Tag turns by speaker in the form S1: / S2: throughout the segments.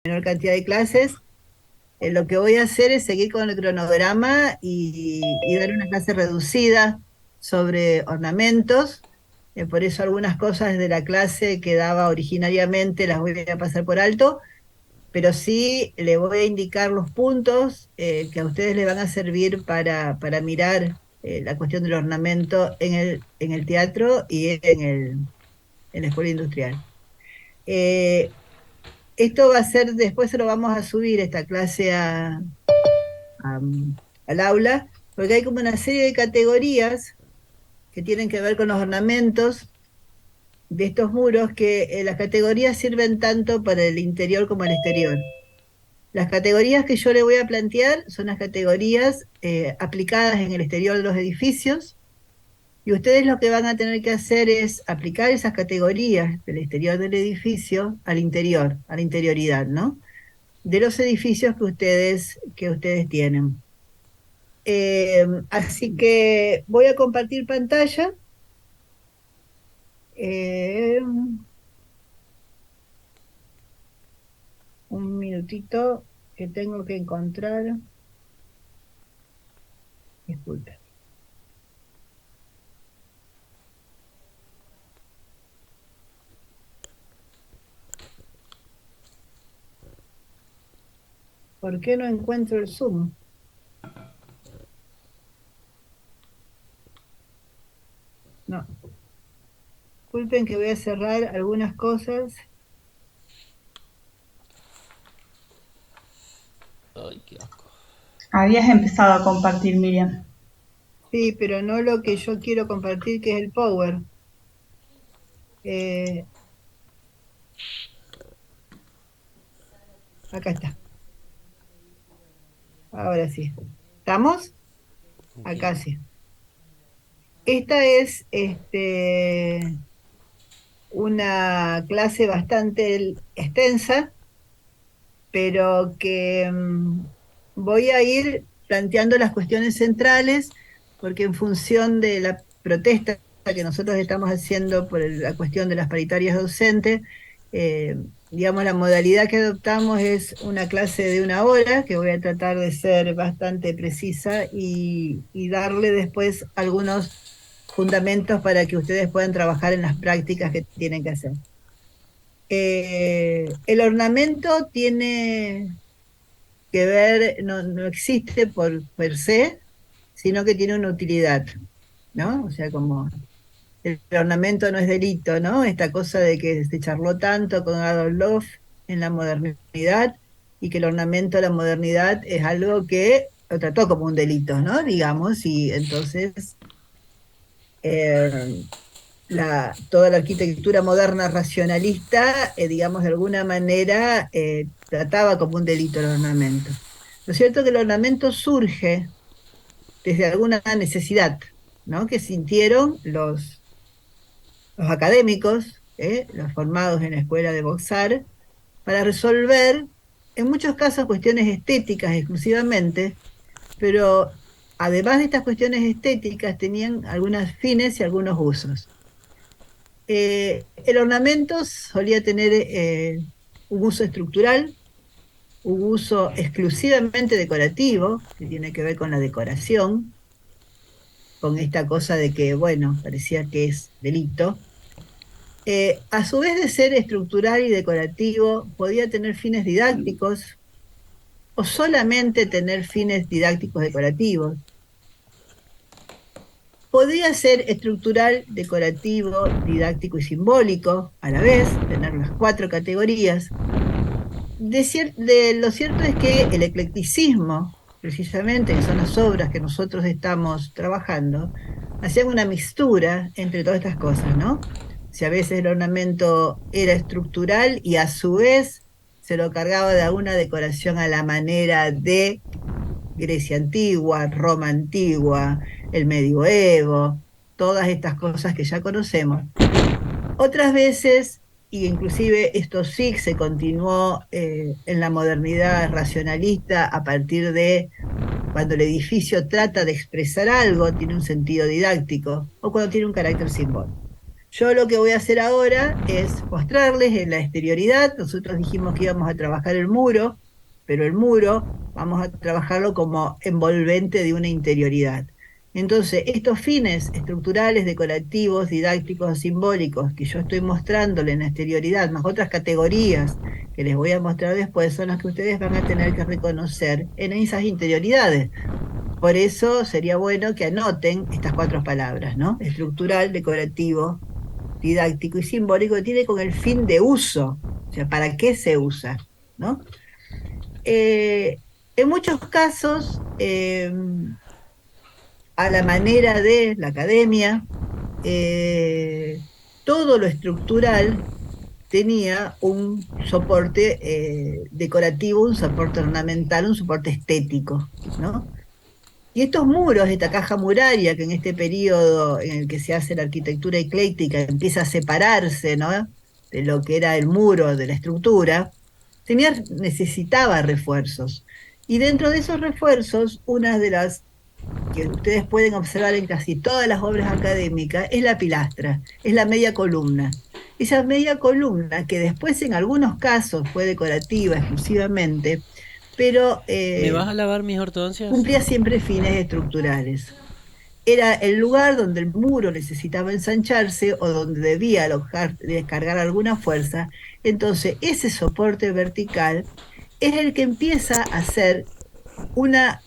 S1: menor cantidad de clases. Lo que voy a hacer es seguir con el cronograma y dar una clase reducida sobre ornamentos. Por eso algunas cosas de la clase que daba originariamente las voy a pasar por alto, pero sí le voy a indicar los puntos que a ustedes les van a servir para mirar la cuestión del ornamento en el teatro y en la escuela industrial. Eh, Esto va a ser, después se lo vamos a subir esta clase a- al aula, porque hay como una serie de categorías que tienen que ver con los ornamentos de estos muros, que las categorías sirven tanto para el interior como el exterior. Las categorías que yo le voy a plantear son las categorías aplicadas en el exterior de los edificios, y ustedes lo que van a tener que hacer es aplicar esas categorías del exterior del edificio al interior, a la interioridad, ¿no? De los edificios que ustedes tienen. Así que voy a compartir pantalla. Eh, un minutito que tengo que encontrar. Disculpe. ¿Por qué no encuentro el Zoom? No. Disculpen que voy a cerrar algunas cosas.
S2: Ay, qué asco.
S3: Habías empezado a compartir, Miriam.
S1: Sí, pero no lo que yo quiero compartir, que es el Power. Eh, Acá está. Ahora sí. ¿Estamos?
S2: Ok.
S1: Acá sí. Esta es una clase bastante extensa, pero que voy a ir planteando las cuestiones centrales, porque en función de la protesta que nosotros estamos haciendo por la cuestión de las paritarias docentes, eh, digamos, la modalidad que adoptamos es una clase de 1 hora, que voy a tratar de ser bastante precisa y darle después algunos fundamentos para que ustedes puedan trabajar en las prácticas que tienen que hacer. El ornamento tiene que ver, no existe por per se, sino que tiene una utilidad, ¿no? O sea, como el ornamento no es delito, ¿no? Esta cosa de que se charló tanto con Adolf Loff en la modernidad, y que el ornamento de la modernidad es algo que lo trató como un delito, ¿no? Digamos, y entonces eh, toda la arquitectura moderna racionalista, digamos, de alguna manera trataba como un delito el ornamento. Lo cierto es que el ornamento surge desde alguna necesidad, ¿no? Que sintieron los académicos, los formados en la escuela de Boxar, para resolver, en muchos casos, cuestiones estéticas exclusivamente, pero además de estas cuestiones estéticas, tenían algunas fines y algunos usos. El ornamento solía tener un uso estructural, un uso exclusivamente decorativo, que tiene que ver con la decoración, con esta cosa de que, bueno, parecía que es delito. A su vez de ser estructural y decorativo, podía tener fines didácticos o solamente tener fines didácticos decorativos. Podría ser estructural, decorativo, didáctico y simbólico a la vez, tener las 4 categorías. Lo cierto es que el eclecticismo, precisamente, que son las obras que nosotros estamos trabajando, hacían una mixtura entre todas estas cosas, ¿no? Si a veces el ornamento era estructural y a su vez se lo cargaba de alguna decoración a la manera de Grecia antigua, Roma antigua, el medioevo, todas estas cosas que ya conocemos. Otras veces, y inclusive esto sí se continuó en la modernidad racionalista a partir de cuando el edificio trata de expresar algo, tiene un sentido didáctico, o cuando tiene un carácter simbólico. Yo lo que voy a hacer ahora es mostrarles en la exterioridad. Nosotros dijimos que íbamos a trabajar el muro, pero el muro vamos a trabajarlo como envolvente de una interioridad. Entonces, estos fines estructurales, decorativos, didácticos o simbólicos que yo estoy mostrándoles en la exterioridad, más otras categorías que les voy a mostrar después, son las que ustedes van a tener que reconocer en esas interioridades. Por eso sería bueno que anoten estas 4 palabras, ¿no? Estructural, decorativo, didáctico y simbólico, que tiene con el fin de uso, o sea, ¿para qué se usa? ¿No? En muchos casos, a la manera de la academia, eh, todo lo estructural tenía un soporte decorativo, un soporte ornamental, un soporte estético, ¿no? Y estos muros, esta caja muraria, que en este periodo en el que se hace la arquitectura ecléctica empieza a separarse, ¿no? De lo que era el muro, de la estructura, necesitaba refuerzos. Y dentro de esos refuerzos, una de las que ustedes pueden observar en casi todas las obras académicas es la pilastra, es la media columna. Esa media columna, que después en algunos casos fue decorativa exclusivamente, pero
S2: ¿Me vas a lavar mis ortodoncias?
S1: cumplía siempre fines estructurales. Era el lugar donde el muro necesitaba ensancharse o donde debía descargar alguna fuerza. Entonces, ese soporte vertical es el que empieza a ser una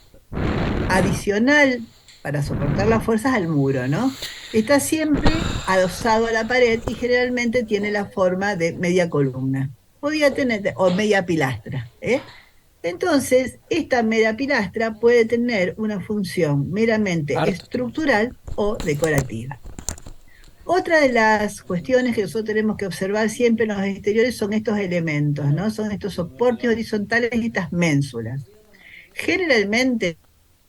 S1: adicional para soportar las fuerzas al muro, ¿no? Está siempre adosado a la pared y generalmente tiene la forma de media columna. Podía tener, o media pilastra, ¿eh? Entonces, esta media pilastra puede tener una función meramente
S2: Harto tiempo.
S1: estructural o decorativa. Otra de las cuestiones que nosotros tenemos que observar siempre en los exteriores son estos elementos, ¿no? Son estos soportes horizontales y estas ménsulas. Generalmente,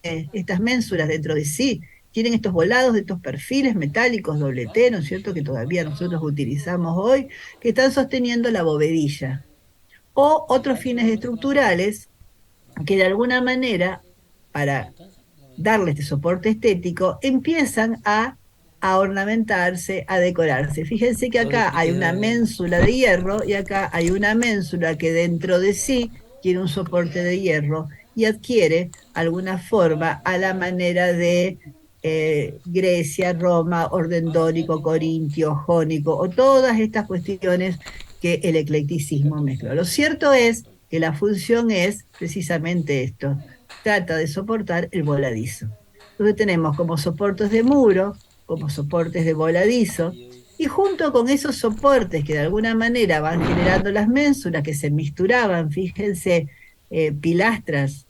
S1: estas ménsulas dentro de sí tienen estos volados de estos perfiles metálicos doble T, ¿no es cierto?, que todavía nosotros utilizamos hoy, que están sosteniendo la bovedilla. O otros fines estructurales que de alguna manera, para darle este soporte estético, empiezan a ornamentarse, a decorarse. Fíjense que
S2: Dos
S1: acá hay una
S2: electricidades.
S1: ménsula de hierro y acá hay una ménsula que dentro de sí tiene un soporte de hierro y adquiere alguna forma a la manera de Grecia, Roma, orden dórico, corintio, jónico, o todas estas cuestiones que el eclecticismo mezcló. Lo cierto es que la función es precisamente esto, trata de soportar el voladizo. Entonces tenemos como soportes de muro, como soportes de voladizo, y junto con esos soportes que de alguna manera van generando las ménsulas que se mixturaban, fíjense, pilastras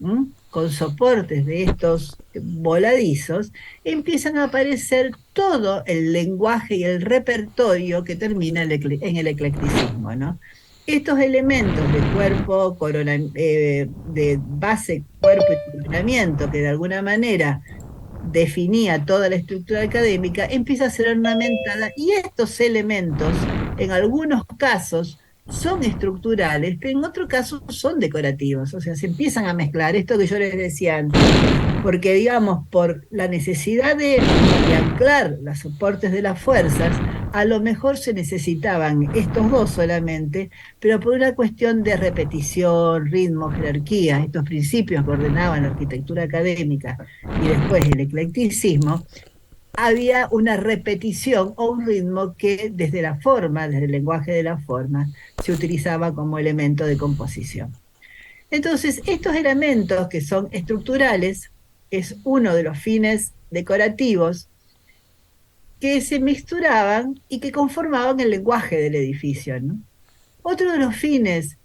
S1: con soportes de estos voladizos, empiezan a aparecer todo el lenguaje y el repertorio que termina en el eclecticismo, ¿no? Estos elementos de cuerpo, de base, cuerpo y coronamiento, que de alguna manera definía toda la estructura académica, empieza a ser ornamentada y estos elementos, en algunos casos, son estructurales, pero en otros casos son decorativos, o sea, se empiezan a mezclar, esto que yo les decía antes, porque digamos, por la necesidad de anclar los soportes de las fuerzas, a lo mejor se necesitaban estos dos solamente, pero por una cuestión de repetición, ritmo, jerarquía, estos principios que ordenaban la arquitectura académica y después el eclecticismo, había una repetición o un ritmo que desde la forma, desde el lenguaje de la forma, se utilizaba como elemento de composición. Entonces, estos elementos que son estructurales es uno de los fines decorativos que se mixturaban y que conformaban el lenguaje del edificio, ¿no? Otro de los fines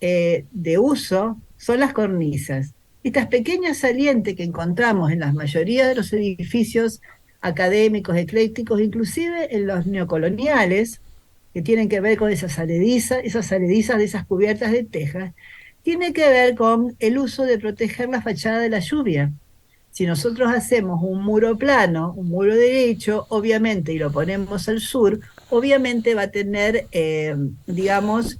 S1: de uso son las cornisas. Estas pequeñas salientes que encontramos en la mayoría de los edificios académicos, eclécticos, inclusive en los neocoloniales, que tienen que ver con esas saledizas de esas cubiertas de tejas, tiene que ver con el uso de proteger la fachada de la lluvia. Si nosotros hacemos un muro plano, un muro derecho, obviamente, y lo ponemos al sur, obviamente va a tener, digamos,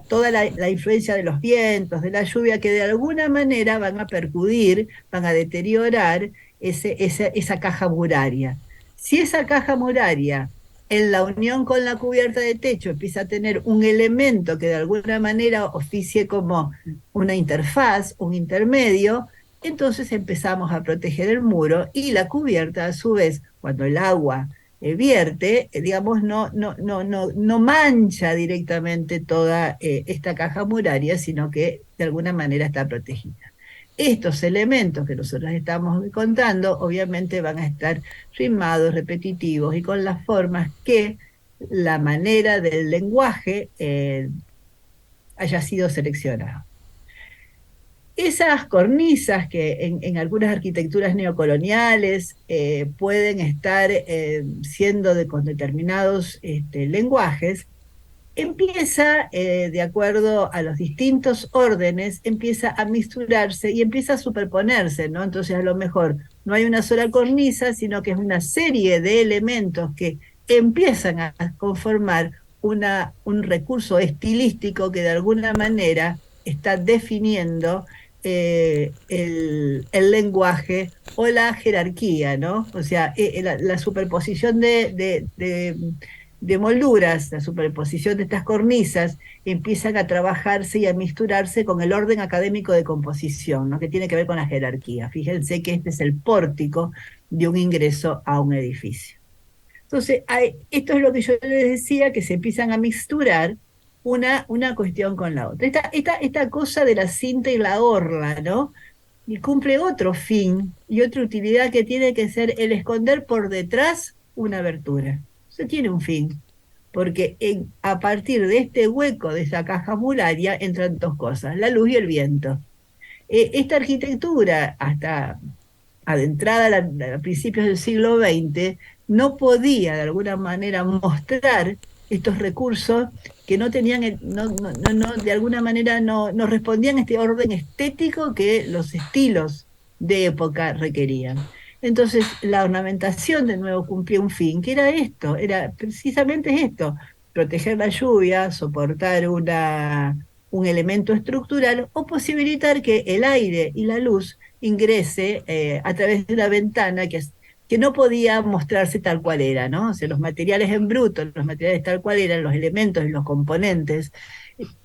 S1: toda la influencia de los vientos, de la lluvia, que de alguna manera van a percudir, van a deteriorar esa caja muraria. Si esa caja muraria en la unión con la cubierta de techo empieza a tener un elemento que de alguna manera oficie como una interfaz, un intermedio, entonces empezamos a proteger el muro y la cubierta a su vez, cuando el agua vierte, digamos, no mancha directamente toda esta caja muraria, sino que de alguna manera está protegida. Estos elementos que nosotros estamos contando, obviamente van a estar rimados, repetitivos y con las formas que la manera del lenguaje haya sido seleccionado. Esas cornisas que en algunas arquitecturas neocoloniales pueden estar siendo con determinados lenguajes, empieza, de acuerdo a los distintos órdenes, empieza a misturarse y empieza a superponerse, ¿no? Entonces a lo mejor no hay una sola cornisa, sino que es una serie de elementos que empiezan a conformar un recurso estilístico que de alguna manera está definiendo el lenguaje o la jerarquía, ¿no? O sea, la superposición de molduras, la superposición de estas cornisas, empiezan a trabajarse y a misturarse con el orden académico de composición, ¿no? Que tiene que ver con la jerarquía. Fíjense que este es el pórtico de un ingreso a un edificio. Entonces, esto es lo que yo les decía, que se empiezan a misturar una cuestión con la otra. Esta cosa de la cinta y la orla, ¿no? Y cumple otro fin y otra utilidad que tiene que ser el esconder por detrás una abertura. Eso tiene un fin, porque a partir de este hueco de esa caja muraria entran dos cosas, la luz y el viento. Esta arquitectura, hasta adentrada a principios del siglo XX, no podía de alguna manera mostrar estos recursos que no tenían, de alguna manera no respondían a este orden estético que los estilos de época requerían. Entonces la ornamentación de nuevo cumplía un fin, que era esto, era precisamente esto, proteger la lluvia, soportar un elemento estructural o posibilitar que el aire y la luz ingrese a través de una ventana que no podía mostrarse tal cual era, ¿no? O sea, los materiales en bruto, los materiales tal cual eran, los elementos y los componentes,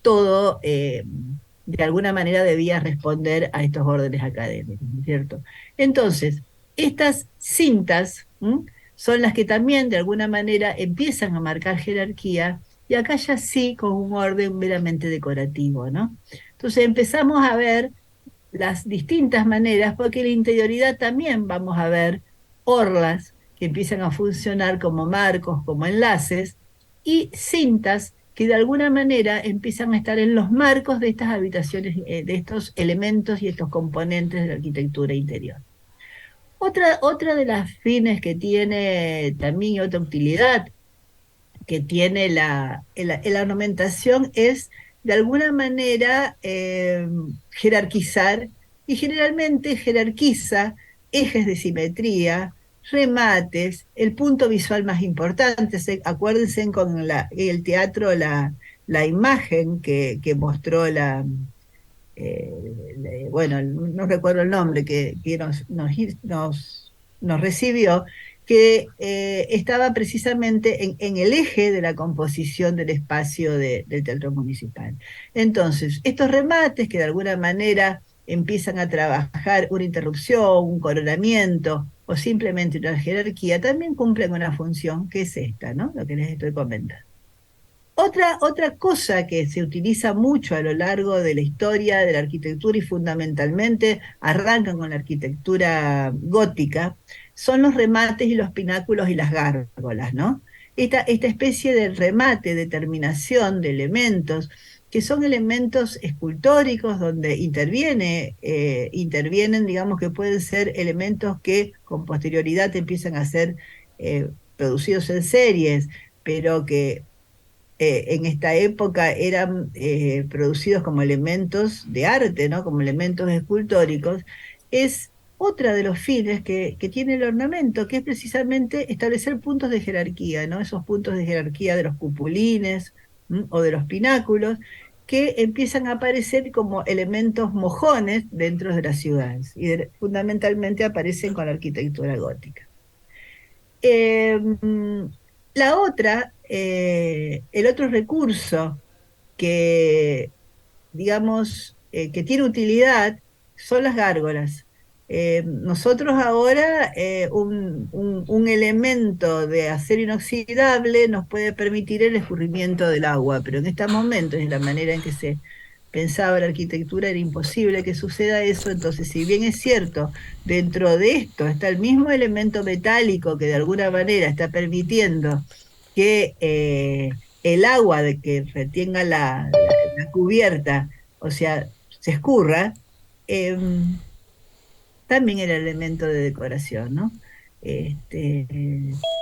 S1: todo de alguna manera debía responder a estos órdenes académicos, ¿no es cierto? Entonces, estas cintas son las que también de alguna manera empiezan a marcar jerarquía y acá ya sí con un orden meramente decorativo, ¿no? Entonces empezamos a ver las distintas maneras, porque en la interioridad también vamos a ver orlas que empiezan a funcionar como marcos, como enlaces, y cintas que de alguna manera empiezan a estar en los marcos de estas habitaciones, de estos elementos y estos componentes de la arquitectura interior. Otra de las fines que tiene también, y otra utilidad que tiene la ornamentación es de alguna manera jerarquizar, y generalmente jerarquiza ejes de simetría, remates, el punto visual más importante. Acuérdense con el teatro, la imagen que mostró bueno, no recuerdo el nombre, que nos recibió, que estaba precisamente en el eje de la composición del espacio del Teatro Municipal. Entonces, estos remates que de alguna manera empiezan a trabajar una interrupción, un coronamiento o simplemente una jerarquía, también cumplen una función que es esta, ¿no? Lo que les estoy comentando. Otra cosa que se utiliza mucho a lo largo de la historia de la arquitectura y fundamentalmente arrancan con la arquitectura gótica, son los remates y los pináculos y las gárgolas, ¿no? Esta especie de remate, de terminación de elementos, que son elementos escultóricos donde intervienen, digamos que pueden ser elementos que con posterioridad empiezan a ser producidos en series, pero que en esta época eran producidos como elementos de arte, ¿no? Como elementos escultóricos, es otra de los fines que tiene el ornamento, que es precisamente establecer puntos de jerarquía, ¿no? Esos puntos de jerarquía de los cupulines o de los pináculos, que empiezan a aparecer como elementos mojones dentro de las ciudades, y fundamentalmente aparecen con la arquitectura gótica. La otra, el otro recurso que, digamos, que tiene utilidad son las gárgolas. Nosotros ahora, un elemento de acero inoxidable nos puede permitir el escurrimiento del agua, pero en estos momentos, en la manera en que se pensaba la arquitectura, era imposible que suceda eso. Entonces, si bien es cierto, dentro de esto está el mismo elemento metálico que de alguna manera está permitiendo que el agua de que retenga la cubierta, o sea, se escurra, también era elemento de decoración, ¿no? Este,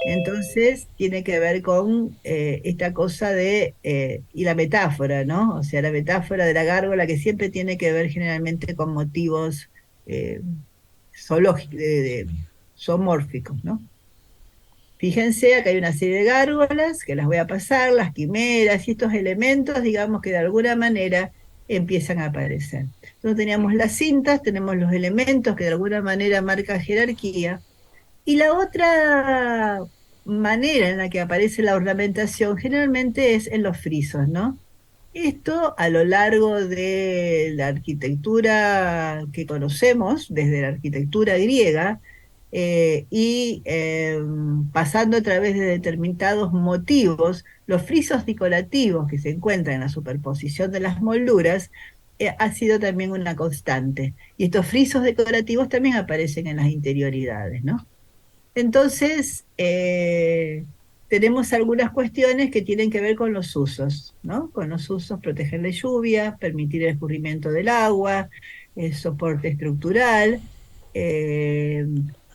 S1: entonces tiene que ver con esta cosa y la metáfora, ¿no? O sea, la metáfora de la gárgola que siempre tiene que ver generalmente con motivos eh, zoológicos, zoomórficos, ¿no? Fíjense, acá hay una serie de gárgolas que las voy a pasar, las quimeras y estos elementos, digamos que de alguna manera empiezan a aparecer. Entonces teníamos las cintas, tenemos los elementos que de alguna manera marcan jerarquía, y la otra manera en la que aparece la ornamentación generalmente es en los frisos, ¿no? Esto a lo largo de la arquitectura que conocemos, desde la arquitectura griega, pasando a través de determinados motivos, los frisos decorativos que se encuentran en la superposición de las molduras, ha sido también una constante. Y estos frisos decorativos también aparecen en las interioridades, ¿no? Entonces, tenemos algunas cuestiones que tienen que ver con los usos, ¿no? Con los usos, proteger de lluvia, permitir el escurrimiento del agua, el soporte estructural, eh,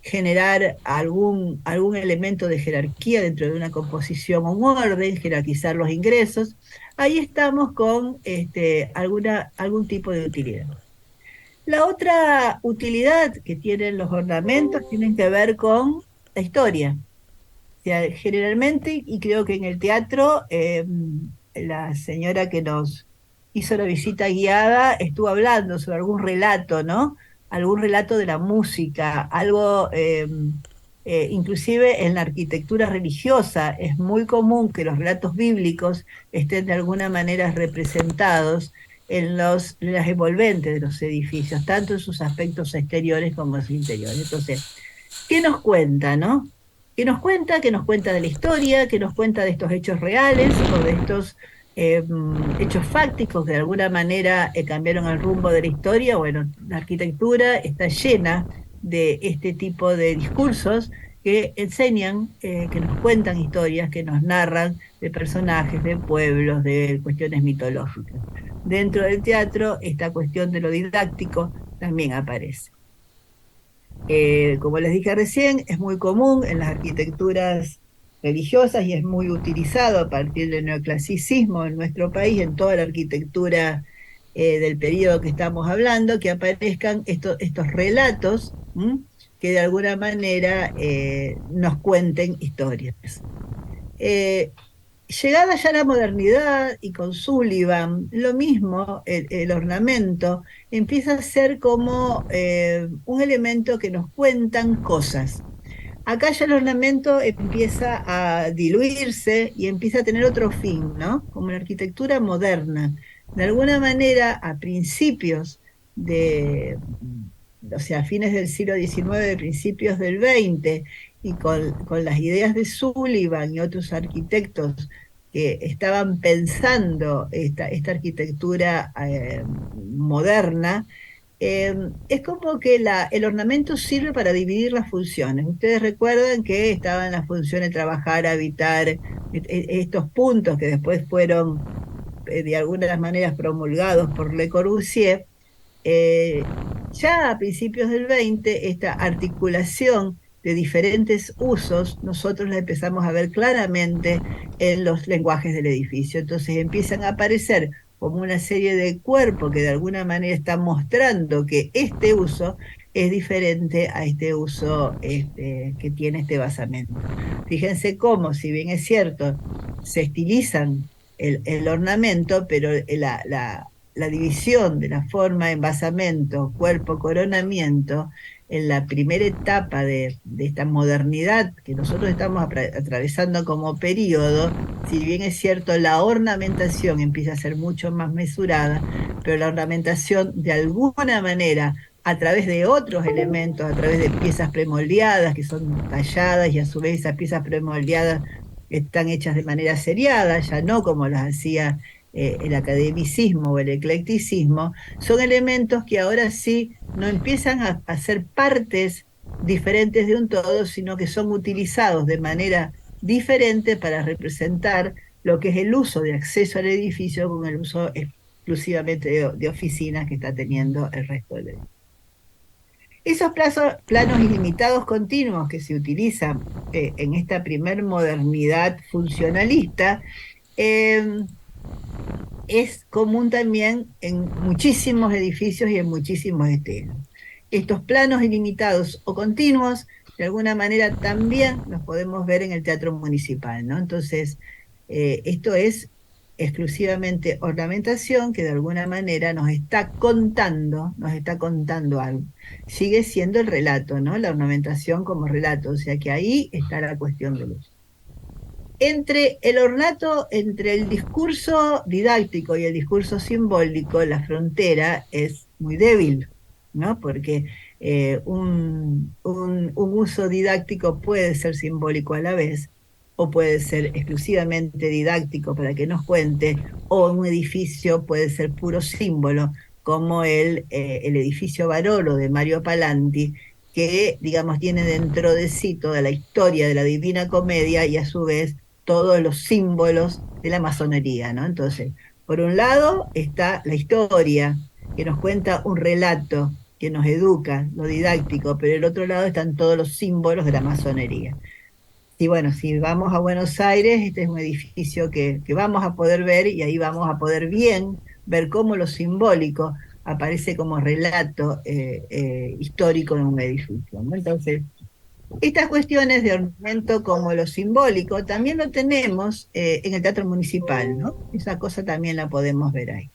S1: generar algún elemento de jerarquía dentro de una composición o un orden, jerarquizar los ingresos. Ahí estamos con algún tipo de utilidad. La otra utilidad que tienen los ornamentos tienen que ver con la historia. O sea, generalmente, y creo que en el teatro, la señora que nos hizo la visita guiada estuvo hablando sobre algún relato, ¿no? Algún relato de la música, algo, inclusive en la arquitectura religiosa, es muy común que los relatos bíblicos estén de alguna manera representados en las envolventes de los edificios, tanto en sus aspectos exteriores como en sus interiores. Entonces, ¿qué nos cuenta, no? ¿Qué nos cuenta? ¿Qué nos cuenta de la historia? ¿Qué nos cuenta de estos hechos reales o de estos hechos fácticos que de alguna manera cambiaron el rumbo de la historia? Bueno, la arquitectura está llena de este tipo de discursos que enseñan, que nos cuentan historias, que nos narran de personajes, de pueblos, de cuestiones mitológicas. Dentro del teatro, esta cuestión de lo didáctico también aparece. Como les dije recién, es muy común en las arquitecturas religiosas y es muy utilizado a partir del neoclasicismo en nuestro país, en toda la arquitectura del periodo que estamos hablando, que aparezcan estos relatos, que de alguna manera nos cuenten historias. Eh, Llegada ya la modernidad y con Sullivan, lo mismo, el ornamento empieza a ser como un elemento que nos cuentan cosas. Acá ya el ornamento empieza a diluirse y empieza a tener otro fin, ¿no? Como la arquitectura moderna. De alguna manera, a principios de, o sea, a fines del siglo XIX, principios del XX, y con las ideas de Sullivan y otros arquitectos que estaban pensando esta arquitectura moderna, es como que el ornamento sirve para dividir las funciones. Ustedes recuerdan que estaban las funciones trabajar, habitar, estos puntos que después fueron de algunas maneras promulgados por Le Corbusier. eh, ya a principios del 20, esta articulación de diferentes usos, nosotros la empezamos a ver claramente en los lenguajes del edificio. Entonces empiezan a aparecer como una serie de cuerpos que de alguna manera están mostrando que este uso es diferente a este uso que tiene este basamento. Fíjense cómo, si bien es cierto, se estilizan el ornamento, pero la división de la forma en basamento, cuerpo, coronamiento, en la primera etapa de esta modernidad que nosotros estamos atravesando como periodo, si bien es cierto, la ornamentación empieza a ser mucho más mesurada, pero la ornamentación de alguna manera, a través de otros elementos, a través de piezas premoldeadas que son talladas y a su vez esas piezas premoldeadas están hechas de manera seriada, ya no como las hacía el academicismo o el eclecticismo, son elementos que ahora sí no empiezan a ser partes diferentes de un todo, sino que son utilizados de manera diferente para representar lo que es el uso de acceso al edificio con el uso exclusivamente de oficinas que está teniendo el resto del edificio. Esos planos ilimitados continuos que se utilizan en esta primer modernidad funcionalista es común también en muchísimos edificios y en muchísimos estilos. Estos planos ilimitados o continuos, de alguna manera también los podemos ver en el teatro municipal, ¿no? Entonces, esto es exclusivamente ornamentación que de alguna manera nos está contando algo. Sigue siendo el relato, ¿no? La ornamentación como relato, o sea que ahí está la cuestión de luz. Entre el ornato, entre el discurso didáctico y el discurso simbólico, la frontera es muy débil, ¿no? Porque un uso didáctico puede ser simbólico a la vez, o puede ser exclusivamente didáctico para que nos cuente, o un edificio puede ser puro símbolo, como el edificio Barolo de Mario Palanti, que, digamos, tiene dentro de sí toda la historia de la Divina Comedia y a su vez todos los símbolos de la masonería, ¿no? Entonces, por un lado está la historia, que nos cuenta un relato, que nos educa, lo didáctico, pero el otro lado están todos los símbolos de la masonería. Y bueno, si vamos a Buenos Aires, este es un edificio que vamos a poder ver y ahí vamos a poder bien ver cómo lo simbólico aparece como relato histórico en un edificio, ¿no? Entonces, estas cuestiones de ornamento como lo simbólico también lo tenemos en el teatro municipal, ¿no? Esa cosa también la podemos ver ahí.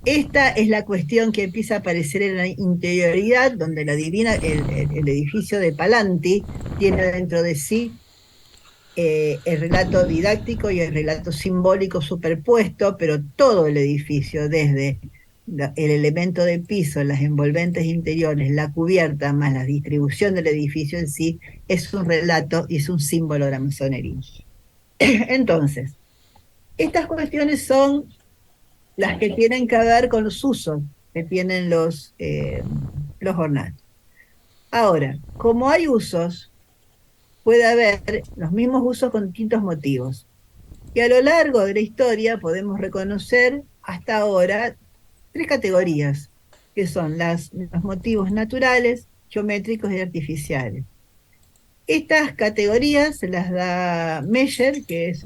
S1: Esta es la cuestión que empieza a aparecer en la interioridad, donde la divina, el edificio de Palanti tiene dentro de sí el relato didáctico y el relato simbólico superpuesto, pero todo el edificio, desde el elemento de piso, las envolventes interiores, la cubierta, más la distribución del edificio en sí, es un relato y es un símbolo de la masonería. Entonces, estas cuestiones son las que tienen que ver con los usos que tienen los ornatos. Ahora, como hay usos, puede haber los mismos usos con distintos motivos. Y a lo largo de la historia podemos reconocer hasta ahora 3 categorías, que son los motivos naturales, geométricos y artificiales. Estas categorías se las da Meyer, que es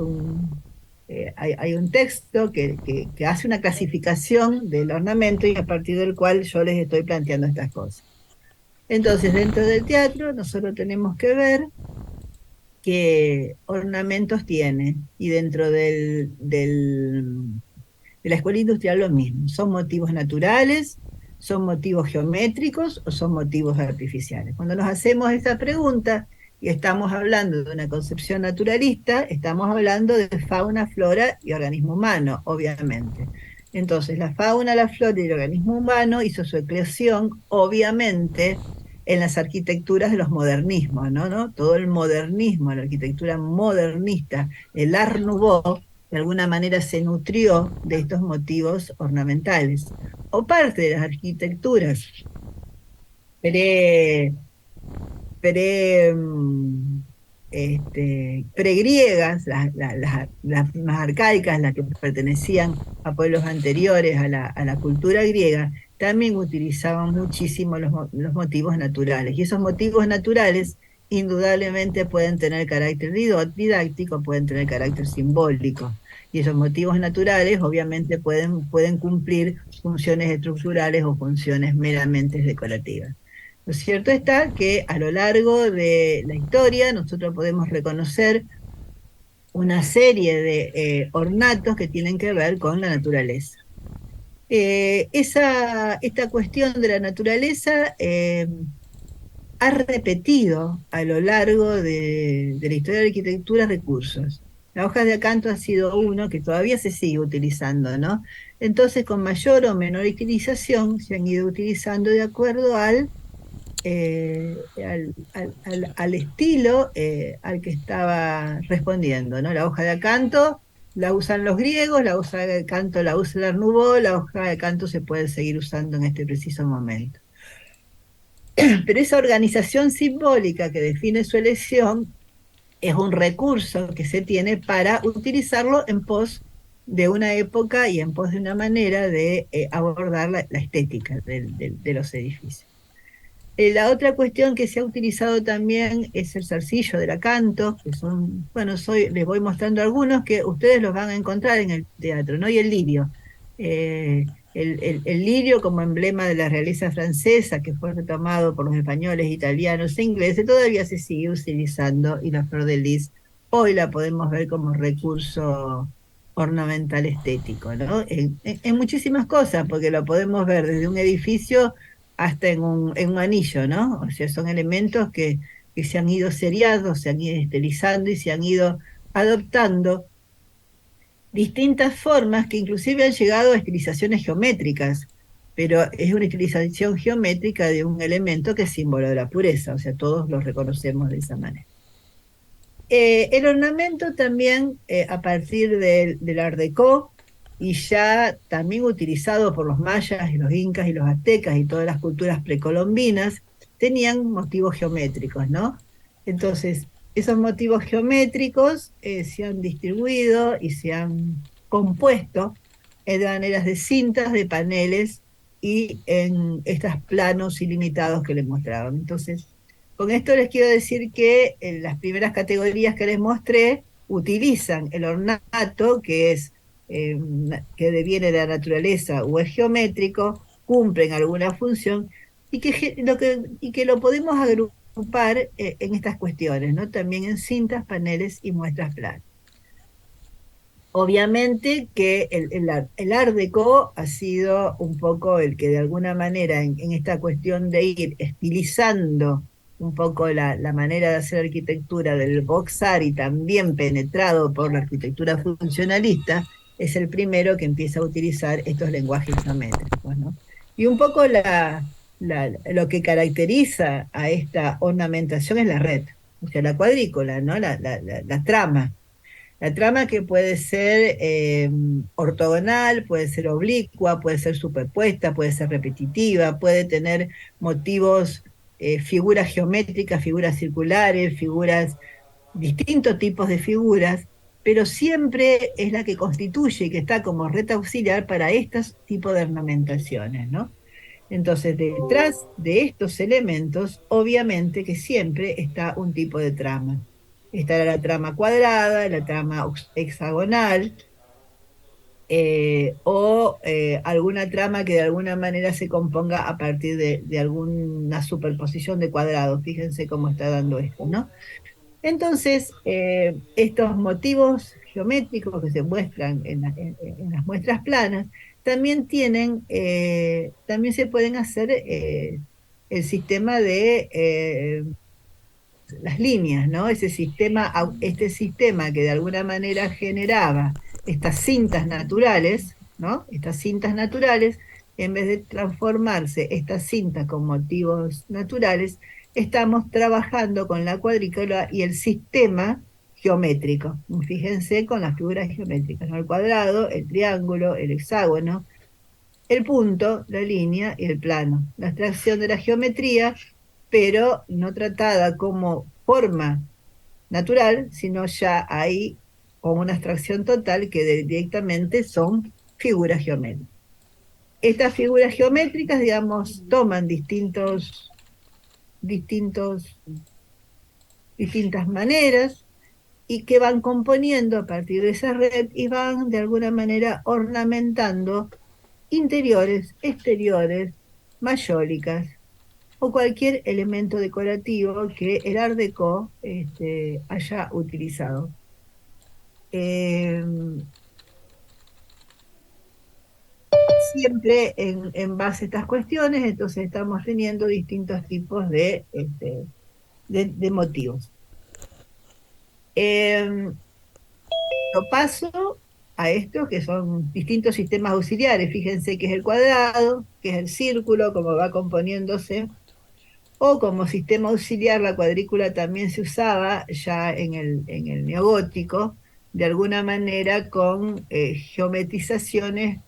S1: hay un texto que hace una clasificación del ornamento y a partir del cual yo les estoy planteando estas cosas. Entonces, dentro del teatro, nosotros tenemos que ver qué ornamentos tiene, y dentro de la escuela industrial lo mismo. ¿Son motivos naturales, son motivos geométricos o son motivos artificiales? Cuando nos hacemos esta pregunta y estamos hablando de una concepción naturalista, estamos hablando de fauna, flora y organismo humano, obviamente. Entonces, la fauna, la flora y el organismo humano hizo su eclosión, obviamente, en las arquitecturas de los modernismos, ¿no? Todo el modernismo, la arquitectura modernista, el Art Nouveau, de alguna manera se nutrió de estos motivos ornamentales. O parte de las arquitecturas pregriegas, las más arcaicas, las que pertenecían a pueblos anteriores a la cultura griega, también utilizaban muchísimo los motivos naturales. Y esos motivos naturales indudablemente pueden tener carácter didáctico, pueden tener carácter simbólico. Y esos motivos naturales obviamente pueden cumplir funciones estructurales o funciones meramente decorativas. Lo cierto está que a lo largo de la historia nosotros podemos reconocer una serie de ornatos que tienen que ver con la naturaleza. Esta cuestión de la naturaleza ha repetido a lo largo de la historia de la arquitectura recursos. La hoja de acanto ha sido uno que todavía se sigue utilizando, ¿no? Entonces, con mayor o menor utilización, se han ido utilizando de acuerdo al estilo al que estaba respondiendo, ¿no? La hoja de acanto la usan los griegos, la hoja de acanto la usa el Art Nouveau, la hoja de acanto se puede seguir usando en este preciso momento. Pero esa organización simbólica que define su elección es un recurso que se tiene para utilizarlo en pos de una época y en pos de una manera de abordar la estética de los edificios. La otra cuestión que se ha utilizado también es el zarcillo del acanto, que son, bueno, les voy mostrando algunos que ustedes los van a encontrar en el teatro, ¿no? Y el lirio. El lirio como emblema de la realeza francesa, que fue retomado por los españoles, italianos e ingleses, todavía se sigue utilizando, y la flor de lis hoy la podemos ver como recurso ornamental estético, ¿no? En muchísimas cosas, porque lo podemos ver desde un edificio hasta en un anillo, ¿no? O sea, son elementos que se han ido seriados, se han ido estilizando y se han ido adoptando distintas formas que inclusive han llegado a estilizaciones geométricas, pero es una estilización geométrica de un elemento que es símbolo de la pureza, o sea, todos lo reconocemos de esa manera. El ornamento también, a partir del Art Deco, y ya también utilizado por los mayas y los incas y los aztecas y todas las culturas precolombinas, tenían motivos geométricos, ¿no? Entonces, esos motivos geométricos se han distribuido y se han compuesto de maneras de cintas, de paneles y en estos planos ilimitados que les mostraban. Entonces, con esto les quiero decir que en las primeras categorías que les mostré utilizan el ornato, que es que deviene de la naturaleza o es geométrico, cumplen alguna función y que lo podemos agrupar en estas cuestiones, ¿no? También en cintas, paneles y muestras planas. Obviamente que el Art Deco ha sido un poco el que de alguna manera en esta cuestión de ir estilizando un poco la manera de hacer arquitectura del box art y también penetrado por la arquitectura funcionalista, es el primero que empieza a utilizar estos lenguajes geométricos, ¿no? Y un poco lo que caracteriza a esta ornamentación es la red, o sea, la cuadrícula, ¿no? La trama. La trama que puede ser ortogonal, puede ser oblicua, puede ser superpuesta, puede ser repetitiva, puede tener motivos, figuras geométricas, figuras circulares, distintos tipos de figuras, pero siempre es la que constituye y que está como red auxiliar para estos tipos de ornamentaciones, ¿no? Entonces, detrás de estos elementos, obviamente que siempre está un tipo de trama. Está la trama cuadrada, la trama hexagonal, o alguna trama que de alguna manera se componga a partir de alguna superposición de cuadrados. Fíjense cómo está dando esto, ¿no? Entonces, estos motivos geométricos que se muestran en las muestras planas, también se pueden hacer el sistema de las líneas, ¿no? Este sistema que de alguna manera generaba estas cintas naturales, ¿no? Estas cintas naturales, en vez de transformarse estas cintas con motivos naturales, estamos trabajando con la cuadrícula y el sistema geométrico. Fíjense con las figuras geométricas, ¿no? El cuadrado, el triángulo, el hexágono, el punto, la línea y el plano. La abstracción de la geometría, pero no tratada como forma natural, sino ya ahí como una abstracción total que directamente son figuras geométricas. Estas figuras geométricas, digamos, toman distintas maneras y que van componiendo a partir de esa red y van de alguna manera ornamentando interiores, exteriores, mayólicas o cualquier elemento decorativo que el Art Deco haya utilizado. siempre en base a estas cuestiones, entonces estamos teniendo distintos tipos de motivos. Lo paso a estos que son distintos sistemas auxiliares. Fíjense que es el cuadrado, que es el círculo, cómo va componiéndose. O como sistema auxiliar, la cuadrícula también se usaba ya en el neogótico, de alguna manera con geometrizaciones,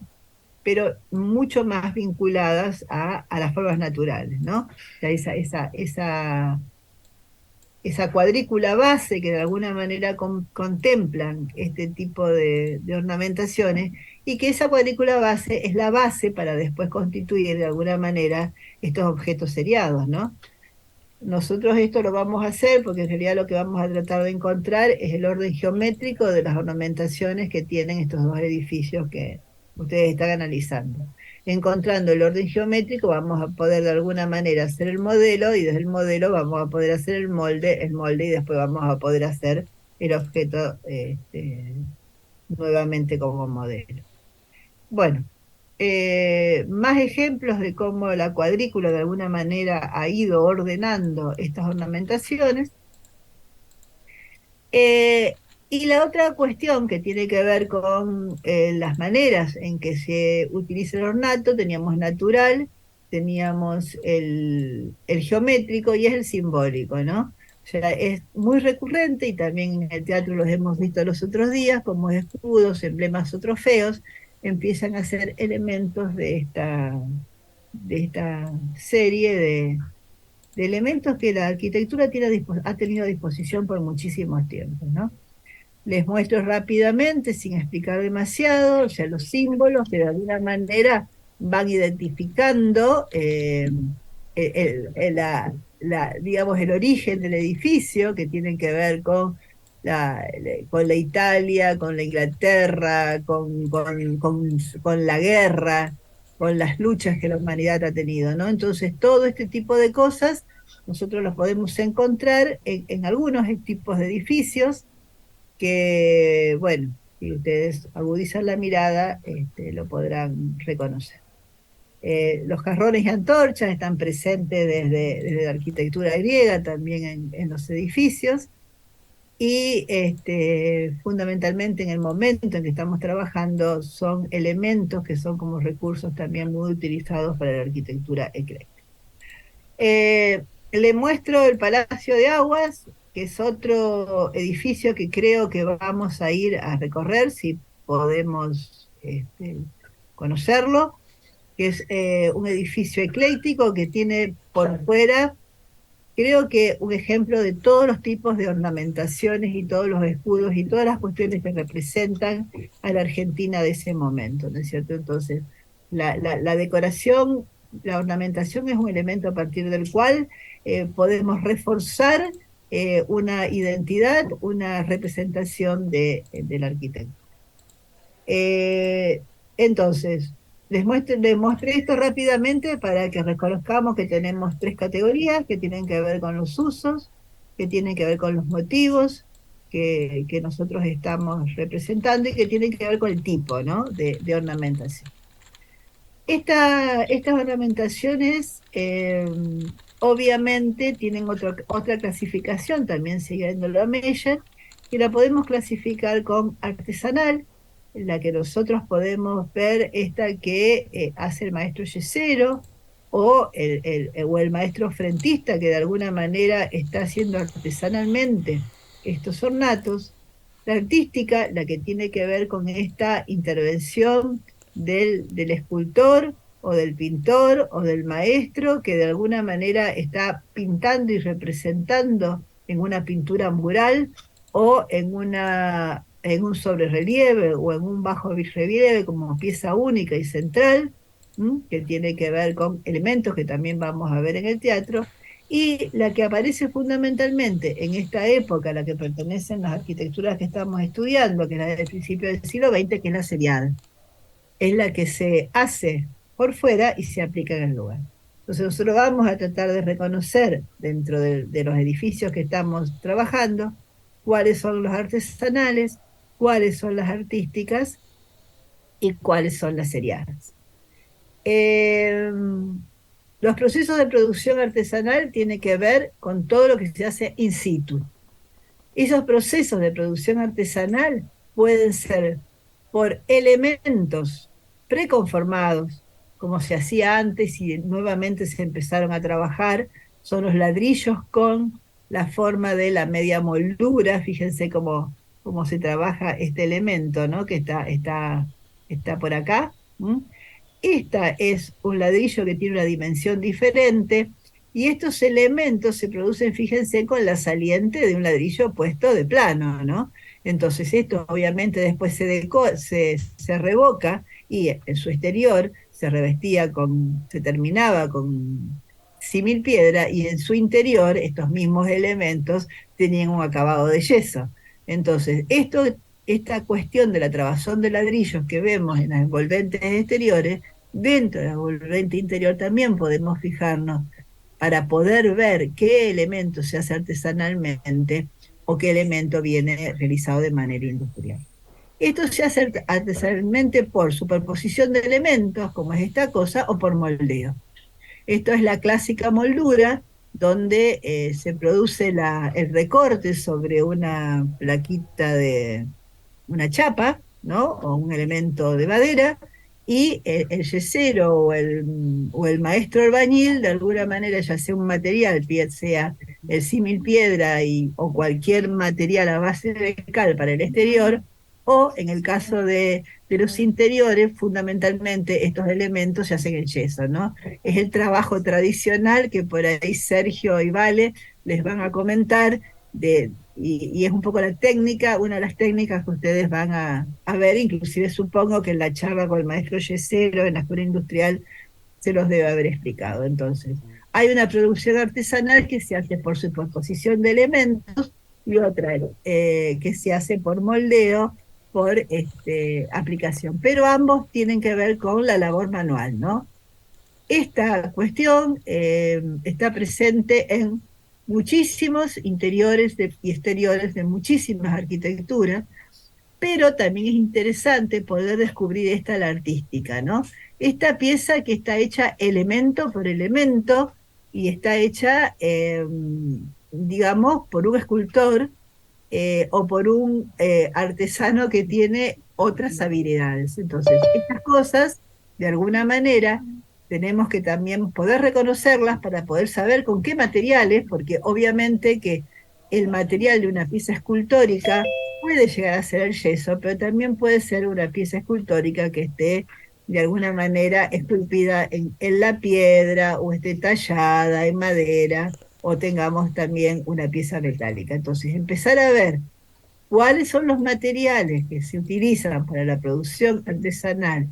S1: pero mucho más vinculadas a las formas naturales, ¿no? O sea, esa cuadrícula base que de alguna manera contemplan este tipo de ornamentaciones, y que esa cuadrícula base es la base para después constituir de alguna manera estos objetos seriados, ¿no? Nosotros esto lo vamos a hacer porque en realidad lo que vamos a tratar de encontrar es el orden geométrico de las ornamentaciones que tienen estos dos edificios que ustedes están analizando. Encontrando el orden geométrico vamos a poder de alguna manera hacer el modelo, y desde el modelo vamos a poder hacer el molde y después vamos a poder hacer el objeto nuevamente como modelo. Bueno, más ejemplos de cómo la cuadrícula de alguna manera ha ido ordenando estas ornamentaciones. Y la otra cuestión que tiene que ver con las maneras en que se utiliza el ornato: teníamos natural, teníamos el geométrico y es el simbólico, ¿no? O sea, es muy recurrente, y también en el teatro los hemos visto los otros días, como escudos, emblemas o trofeos empiezan a ser elementos de esta serie de elementos que la arquitectura ha tenido a disposición por muchísimos tiempos, ¿no? Les muestro rápidamente, sin explicar demasiado, o sea, los símbolos que de alguna manera van identificando digamos, el origen del edificio, que tienen que ver con la Italia, con la Inglaterra, con la guerra, con las luchas que la humanidad ha tenido, ¿no? Entonces, todo este tipo de cosas nosotros los podemos encontrar en algunos tipos de edificios que, bueno, si ustedes agudizan la mirada, lo podrán reconocer. Los jarrones y antorchas están presentes desde la arquitectura griega, también en los edificios, y fundamentalmente en el momento en que estamos trabajando son elementos que son como recursos también muy utilizados para la arquitectura ecléctica. Le muestro el Palacio de Aguas, que es otro edificio que creo que vamos a ir a recorrer, si podemos conocerlo, que es un edificio ecléctico que tiene por fuera, creo que un ejemplo de todos los tipos de ornamentaciones y todos los escudos y todas las cuestiones que representan a la Argentina de ese momento, ¿no es cierto? Entonces, la decoración, la ornamentación es un elemento a partir del cual podemos reforzar una identidad, una representación del arquitecto. Entonces, les mostré esto rápidamente para que reconozcamos que tenemos tres categorías que tienen que ver con los usos, que tienen que ver con los motivos que nosotros estamos representando, y que tienen que ver con el tipo, ¿no?, de ornamentación. Estas ornamentaciones obviamente tienen otra clasificación, también siguiendo a Meyer, que la podemos clasificar con artesanal, en la que nosotros podemos ver esta que hace el maestro yesero, o el maestro frentista, que de alguna manera está haciendo artesanalmente estos ornatos. La artística, la que tiene que ver con esta intervención del escultor o del pintor o del maestro, que de alguna manera está pintando y representando en una pintura mural o en un sobrerelieve o en un bajo relieve como pieza única y central, que tiene que ver con elementos que también vamos a ver en el teatro. Y la que aparece fundamentalmente en esta época, a la que pertenecen las arquitecturas que estamos estudiando, que es la del principio del siglo XX, que es la serial. Es la que se hace por fuera y se aplica en el lugar. Entonces nosotros vamos a tratar de reconocer dentro de los edificios que estamos trabajando cuáles son los artesanales, cuáles son las artísticas y cuáles son las seriadas. Eh, los procesos de producción artesanal tienen que ver con todo lo que se hace in situ. Esos procesos de producción artesanal pueden ser por elementos preconformados, como se hacía antes y nuevamente se empezaron a trabajar, son los ladrillos con la forma de la media moldura. Fíjense cómo se trabaja este elemento, ¿no? Que está por acá. ¿M? Esta es un ladrillo que tiene una dimensión diferente y estos elementos se producen, fíjense, con la saliente de un ladrillo puesto de plano, ¿no? Entonces esto obviamente después se revoca y en su exterior se terminaba con símil piedra y en su interior estos mismos elementos tenían un acabado de yeso. Entonces, esta cuestión de la trabazón de ladrillos que vemos en las envolventes exteriores, dentro de la envolvente interior también podemos fijarnos para poder ver qué elemento se hace artesanalmente o qué elemento viene realizado de manera industrial. Esto se hace artesanalmente por superposición de elementos, como es esta cosa, o por moldeo. Esto es la clásica moldura, donde se produce el recorte sobre una plaquita de una chapa, ¿no? O un elemento de madera, y el yesero o el maestro albañil, de alguna manera, ya sea un material, sea el símil piedra o cualquier material a base de cal para el exterior, o en el caso de los interiores, fundamentalmente estos elementos se hacen en yeso, ¿no? Es el trabajo tradicional que por ahí Sergio y Vale les van a comentar, y es un poco la técnica, una de las técnicas que ustedes van a ver, inclusive supongo que en la charla con el maestro Yesero en la escuela industrial se los debe haber explicado. Entonces, hay una producción artesanal que se hace por superposición de elementos y otra que se hace por moldeo, por aplicación, pero ambos tienen que ver con la labor manual, ¿no? Esta cuestión está presente en muchísimos interiores y exteriores de muchísimas arquitecturas, pero también es interesante poder descubrir la artística, ¿no? Esta pieza que está hecha elemento por elemento y está hecha, digamos, por un escultor o por un artesano que tiene otras habilidades. Entonces, estas cosas, de alguna manera, tenemos que también poder reconocerlas para poder saber con qué materiales, porque obviamente que el material de una pieza escultórica puede llegar a ser el yeso, pero también puede ser una pieza escultórica que esté de alguna manera esculpida en la piedra o esté tallada en madera o tengamos también una pieza metálica. Entonces, empezar a ver cuáles son los materiales que se utilizan para la producción artesanal,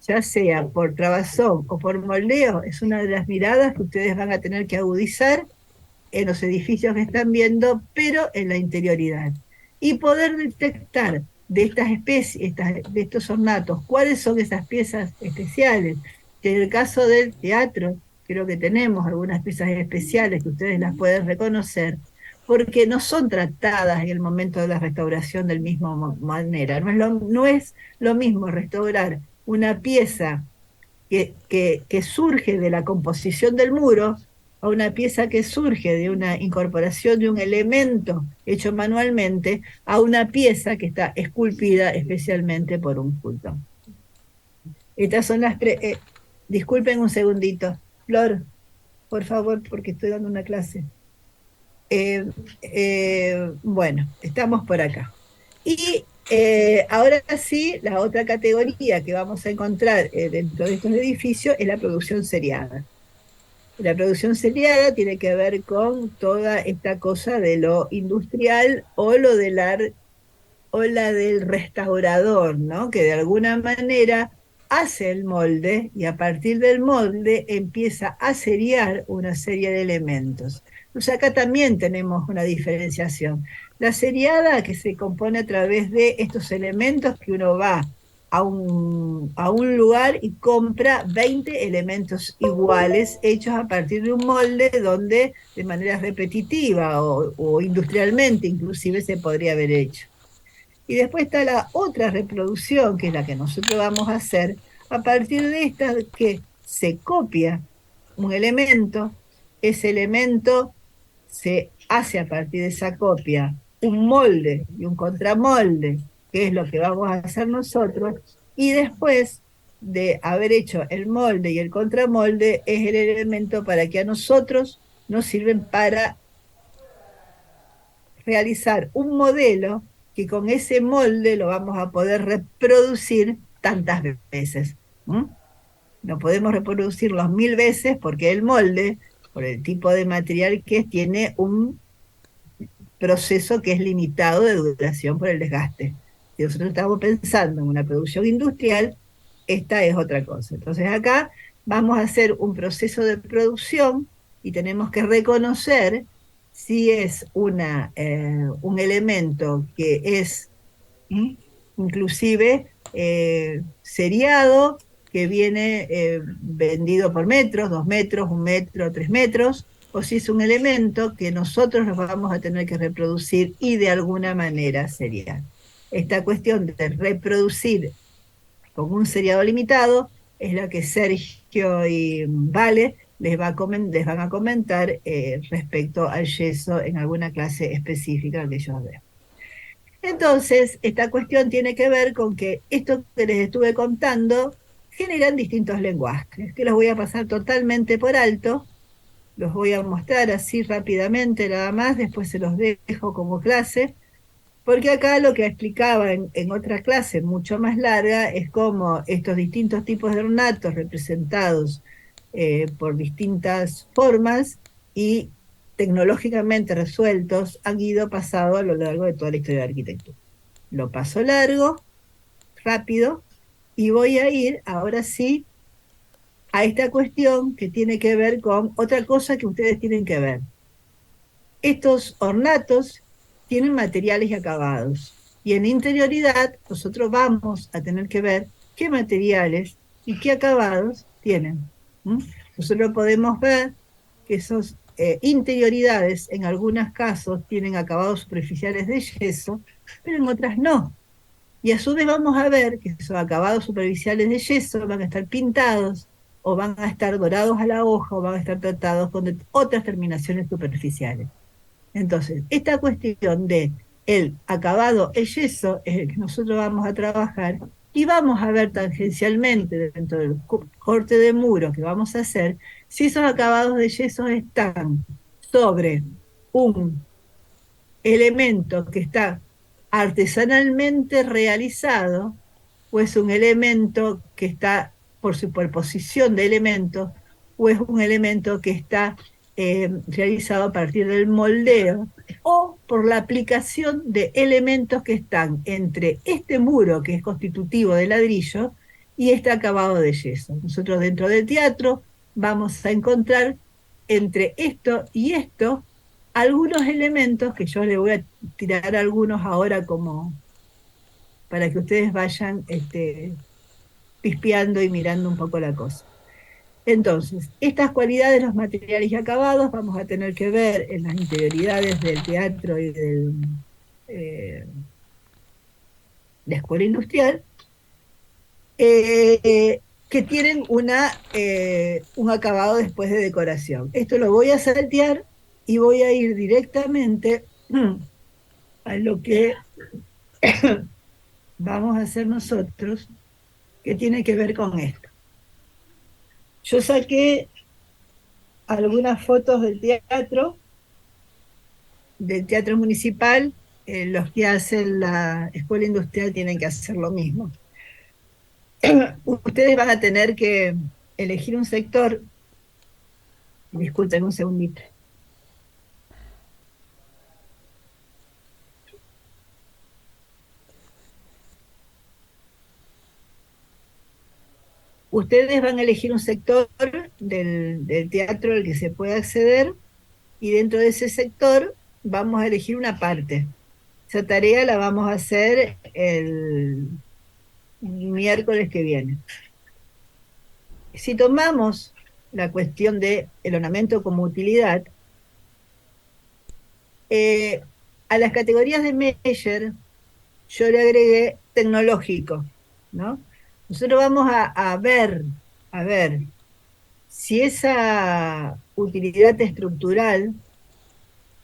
S1: ya sea por trabazón o por moldeo, es una de las miradas que ustedes van a tener que agudizar en los edificios que están viendo, pero en la interioridad. Y poder detectar de estas especies, de estos ornatos, cuáles son esas piezas especiales, que en el caso del teatro, creo que tenemos algunas piezas especiales que ustedes las pueden reconocer, porque no son tratadas en el momento de la restauración del mismo manera. No es lo mismo restaurar una pieza que surge de la composición del muro a una pieza que surge de una incorporación de un elemento hecho manualmente a una pieza que está esculpida especialmente por un escultor. Estas son las tres. Disculpen un segundito. Flor, por favor, porque estoy dando una clase. Bueno, estamos por acá. Y ahora sí, la otra categoría que vamos a encontrar dentro de estos edificios es la producción seriada. La producción seriada tiene que ver con toda esta cosa de lo industrial o la del restaurador, ¿no? Que de alguna manera hace el molde y a partir del molde empieza a seriar una serie de elementos. Entonces acá también tenemos una diferenciación. La seriada que se compone a través de estos elementos que uno va a un lugar y compra 20 elementos iguales hechos a partir de un molde donde de manera repetitiva o industrialmente inclusive se podría haber hecho. Y después está la otra reproducción, que es la que nosotros vamos a hacer A partir de esta, que se copia un elemento, ese elemento se hace a partir de esa copia un molde y un contramolde, que es lo que vamos a hacer nosotros, y después de haber hecho el molde y el contramolde, es el elemento para que a nosotros nos sirven para realizar un modelo que con ese molde lo vamos a poder reproducir tantas veces. ¿Mm? No podemos reproducirlos 1000 veces porque el molde, por el tipo de material que es, tiene un proceso que es limitado de duración por el desgaste. Si nosotros estamos pensando en una producción industrial, esta es otra cosa. Entonces acá vamos a hacer un proceso de producción y tenemos que reconocer si es un elemento que es inclusive seriado, que viene vendido por metros, 2 metros, 1 metro, 3 metros, o si es un elemento que nosotros nos vamos a tener que reproducir y de alguna manera seriar. Esta cuestión de reproducir con un seriado limitado es la que Sergio y Vale les van a comentar respecto al yeso en alguna clase específica que ellos den. Entonces, esta cuestión tiene que ver con que esto que les estuve contando generan distintos lenguajes, que los voy a pasar totalmente por alto, los voy a mostrar así rápidamente nada más, después se los dejo como clase, porque acá lo que explicaba en otra clase mucho más larga es cómo estos distintos tipos de ornatos representados por distintas formas y tecnológicamente resueltos han ido pasado a lo largo de toda la historia de la arquitectura. Lo paso largo, rápido, y voy a ir ahora sí a esta cuestión que tiene que ver con otra cosa que ustedes tienen que ver. Estos ornatos tienen materiales y acabados, y en interioridad nosotros vamos a tener que ver qué materiales y qué acabados tienen. Nosotros podemos ver que esos interioridades en algunos casos tienen acabados superficiales de yeso, pero en otras no. Y a su vez vamos a ver que esos acabados superficiales de yeso van a estar pintados o van a estar dorados a la hoja o van a estar tratados con otras terminaciones superficiales. Entonces, esta cuestión de el acabado el yeso es el que nosotros vamos a trabajar y vamos a ver tangencialmente dentro del corte de muro que vamos a hacer si esos acabados de yeso están sobre un elemento que está artesanalmente realizado o es un elemento que está por superposición de elementos o es un elemento que está realizado a partir del moldeo o por la aplicación de elementos que están entre este muro que es constitutivo de ladrillo y este acabado de yeso. Nosotros dentro del teatro vamos a encontrar entre esto y esto algunos elementos que yo le voy a tirar algunos ahora como para que ustedes vayan pispeando y mirando un poco la cosa. Entonces, estas cualidades de los materiales y acabados vamos a tener que ver en las interioridades del teatro y de la escuela industrial, que tienen un acabado después de decoración. Esto lo voy a saltear y voy a ir directamente a lo que vamos a hacer nosotros, que tiene que ver con esto. Yo saqué algunas fotos del teatro municipal. Los que hacen la escuela industrial tienen que hacer lo mismo. Ustedes van a tener que elegir un sector. Disculpen un segundito. Ustedes van a elegir un sector del teatro al que se puede acceder y dentro de ese sector vamos a elegir una parte. Esa tarea la vamos a hacer el miércoles que viene. Si tomamos la cuestión del ornamento como utilidad, a las categorías de Meyer yo le agregué tecnológico, ¿no? Nosotros vamos a ver si esa utilidad estructural,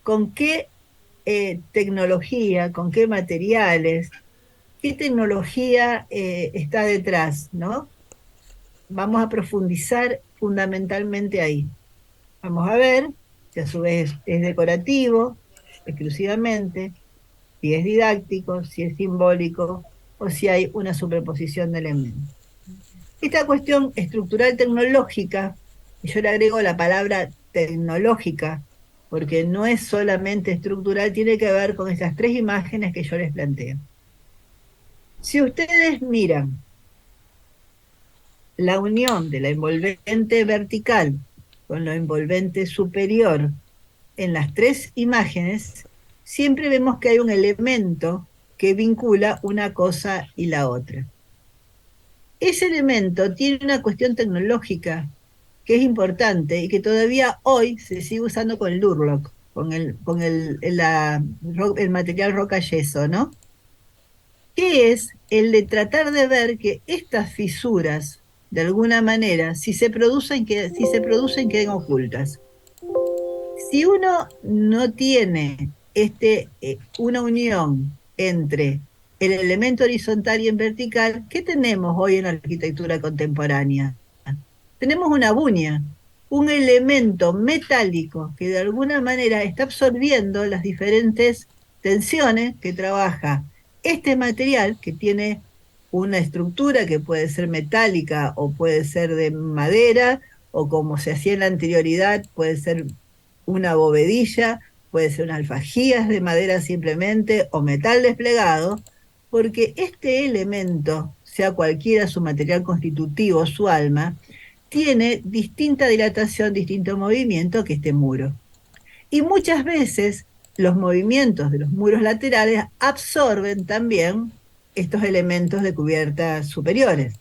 S1: con qué tecnología, con qué materiales, qué tecnología está detrás, ¿no? Vamos a profundizar fundamentalmente ahí. Vamos a ver si a su vez es decorativo exclusivamente, si es didáctico, si es simbólico o si hay una superposición de elementos. Esta cuestión estructural tecnológica, y yo le agrego la palabra tecnológica, porque no es solamente estructural, tiene que ver con estas tres imágenes que yo les planteo. Si ustedes miran la unión de la envolvente vertical con la envolvente superior en las tres imágenes, siempre vemos que hay un elemento que vincula una cosa y la otra. Ese elemento tiene una cuestión tecnológica que es importante y que todavía hoy se sigue usando con el Durlock, el material roca yeso, ¿no? Que es el de tratar de ver que estas fisuras, de alguna manera, si se producen, queden ocultas. Si uno no tiene una unión entre el elemento horizontal y el vertical, ¿qué tenemos hoy en la arquitectura contemporánea? Tenemos una buña, un elemento metálico que de alguna manera está absorbiendo las diferentes tensiones que trabaja este material, que tiene una estructura que puede ser metálica o puede ser de madera, o como se hacía en la anterioridad, puede ser una bovedilla, puede ser unas alfajías de madera simplemente o metal desplegado, porque este elemento, sea cualquiera su material constitutivo, su alma, tiene distinta dilatación, distinto movimiento que este muro. Y muchas veces los movimientos de los muros laterales absorben también estos elementos de cubiertas superiores.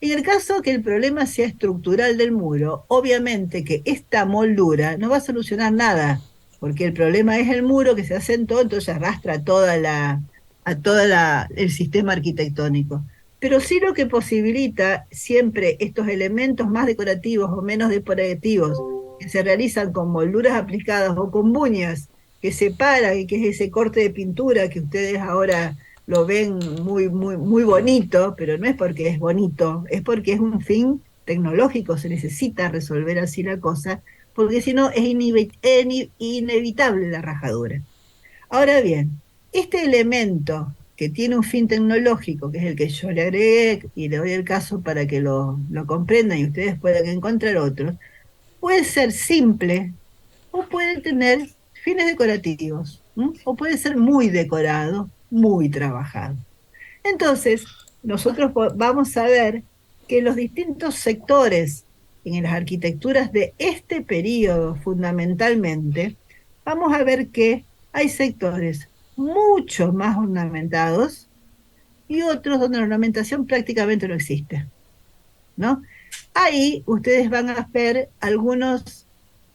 S1: En el caso que el problema sea estructural del muro, obviamente que esta moldura no va a solucionar nada, porque el problema es el muro que se asentó, entonces arrastra a el sistema arquitectónico. Pero sí lo que posibilita siempre estos elementos más decorativos o menos decorativos, que se realizan con molduras aplicadas o con buñas que separan, y que es ese corte de pintura que ustedes ahora lo ven muy bonito, pero no es porque es bonito, es porque es un fin tecnológico, se necesita resolver así la cosa, porque si no es inevitable la rajadura. Ahora bien, este elemento que tiene un fin tecnológico, que es el que yo le agregué y le doy el caso para que lo comprendan y ustedes puedan encontrar otros, puede ser simple o puede tener fines decorativos, o puede ser muy decorado, muy trabajado. Entonces, nosotros vamos a ver que los distintos sectores en las arquitecturas de este periodo, fundamentalmente, vamos a ver que hay sectores mucho más ornamentados y otros donde la ornamentación prácticamente no existe, ¿no? Ahí ustedes van a ver algunos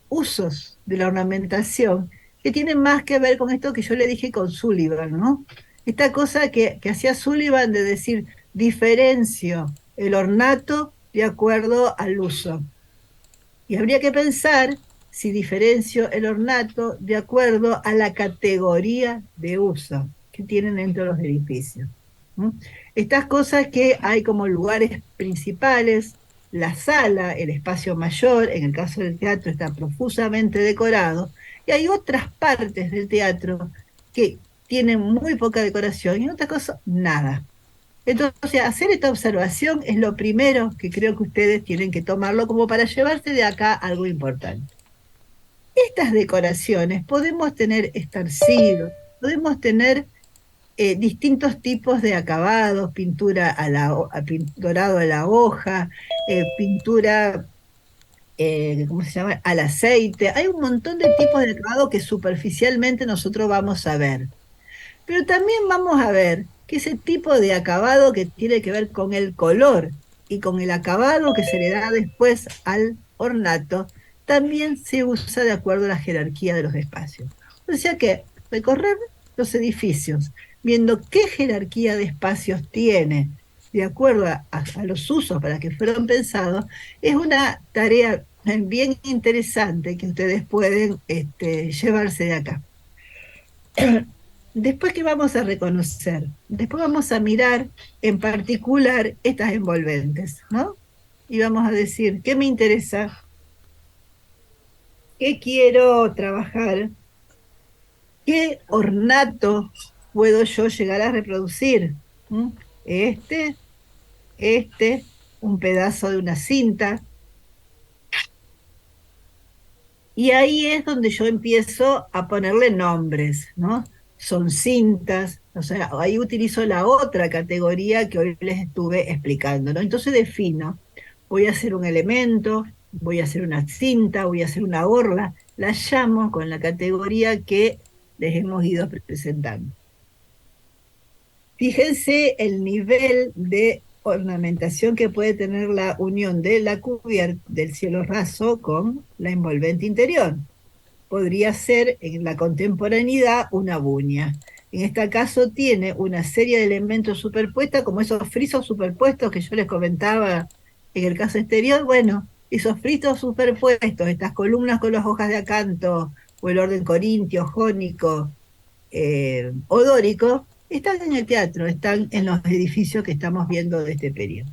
S1: usos de la ornamentación que tienen más que ver con esto que yo le dije con Sullivan, ¿no? Esta cosa que hacía Sullivan de decir, diferencio el ornato de acuerdo al uso. Y habría que pensar si diferencio el ornato de acuerdo a la categoría de uso que tienen dentro de los edificios. ¿Mm? Estas cosas que hay como lugares principales, la sala, el espacio mayor, en el caso del teatro está profusamente decorado, y hay otras partes del teatro que tienen muy poca decoración y otras cosas nada. Entonces, hacer esta observación es lo primero que creo que ustedes tienen que tomarlo como para llevarse de acá algo importante. Estas decoraciones podemos tener estarcidos, podemos tener distintos tipos de acabados, pintura dorado a la hoja, pintura, ¿cómo se llama?, al aceite. Hay un montón de tipos de acabado que superficialmente nosotros vamos a ver. Pero también vamos a ver que ese tipo de acabado que tiene que ver con el color y con el acabado que se le da después al ornato, también se usa de acuerdo a la jerarquía de los espacios. O sea que recorrer los edificios, viendo qué jerarquía de espacios tiene de acuerdo a los usos para que fueron pensados, es una tarea bien interesante que ustedes pueden llevarse de acá. Después, ¿qué vamos a reconocer? Después vamos a mirar en particular estas envolventes, ¿no? Y vamos a decir, ¿qué me interesa? ¿Qué quiero trabajar? ¿Qué ornato puedo yo llegar a reproducir? ¿Mm? Este, un pedazo de una cinta. Y ahí es donde yo empiezo a ponerle nombres, ¿no? Son cintas, o sea, ahí utilizo la otra categoría que hoy les estuve explicando, ¿no? Entonces defino, voy a hacer un elemento, voy a hacer una cinta, voy a hacer una orla, la llamo con la categoría que les hemos ido presentando. Fíjense el nivel de ornamentación que puede tener la unión de la cubierta del cielo raso con la envolvente interior. Podría ser en la contemporaneidad una buña. En este caso tiene una serie de elementos superpuestos, como esos frisos superpuestos que yo les comentaba en el caso exterior. Bueno, esos frisos superpuestos, estas columnas con las hojas de acanto, o el orden corintio, jónico, o dórico, están en el teatro, están en los edificios que estamos viendo de este periodo.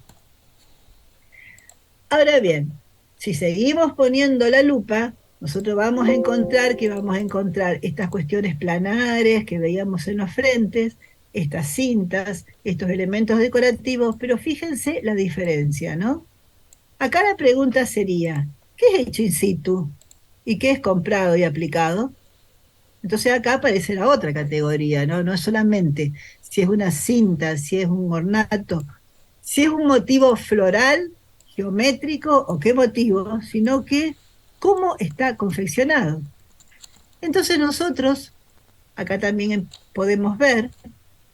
S1: Ahora bien, si seguimos poniendo la lupa, nosotros vamos a encontrar estas cuestiones planares que veíamos en los frentes, estas cintas, estos elementos decorativos, pero fíjense la diferencia, ¿no? Acá la pregunta sería, ¿qué es hecho in situ? ¿Y qué es comprado y aplicado? Entonces acá aparece la otra categoría, ¿no? No es solamente si es una cinta, si es un ornato, si es un motivo floral, geométrico o qué motivo, sino que cómo está confeccionado. Entonces nosotros acá también podemos ver